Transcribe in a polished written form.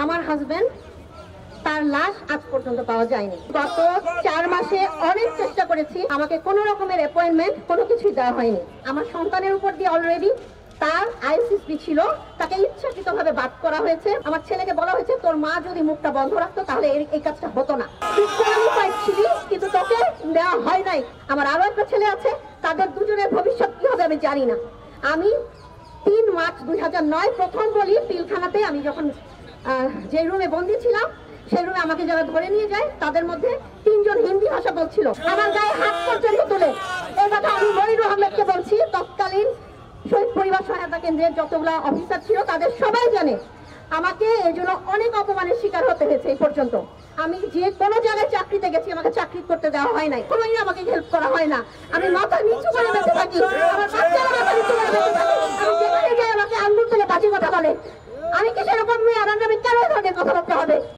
আমার হাজবেন্ড তার লাশ আজ পর্যন্ত পাওয়া যায়নি। গত 4 মাসে অনেক চেষ্টা করেছি, আমাকে কোনো রকমের অ্যাপয়েন্টমেন্ট কোনো কিছুই দেওয়া হয়নি। আমার সন্তানের উপর দিয়ে অলরেডি তার আইসিসপি ছিল, তাকে ইচ্ছাকৃতভাবে বাদ করা হয়েছে। আমার ছেলেকে বলা হয়েছে তোর মা যদি মুখটা বন্ধ রাখতো তাহলে এই কাজটা হতো না। তুই কোয়ালিফাইড ছিলি কিন্তু তোকে দেওয়া হয় নাই। আমার আরো একটা ছেলে আছে, তাদের দুজনের ভবিষ্যৎ কি হবে আমি জানি না। আমি 3 মার্চ 2009 প্রথম বলি পিলখানাতে আমি যখন যে রুমে বন্দি ছিলাম সেই রুমে আমাকে যারা ধরে নিয়ে যায় তাদের মধ্যে 3 জন হিন্দি ভাষা বলছিল, আমার গায়ে হাত পর্যন্ত তুলে। এই কথা আমি মনিরুল আহমেদকে বলছি, তৎকালীন শহীদ পরিবার সহায়তা কেন্দ্রের যতগুলো অফিসার ছিল তাদের সবাই জানে। আমাকে এই জন্য অনেক অপমানের শিকার হতে হয়েছে এই পর্যন্ত। আমি যে কোনো জায়গায় চাকরিতে গেছি, আমাকে চাকরি করতে দেওয়া হয় নাই, কোনোদিন আমাকে হেল্প করা হয় না। আমি মাথা নিচু করে বেঁচে থাকি, আমার বাচ্চারা মাথা নিচু করে বেঁচে থাকে। আমি যেখানে যাই আমাকে আঙ্গুল তুলে বাজে কথা বলে। আমি কি সেরকম মেয়ে? আমার নামে কেন ধরনের কথা বলতে হবে?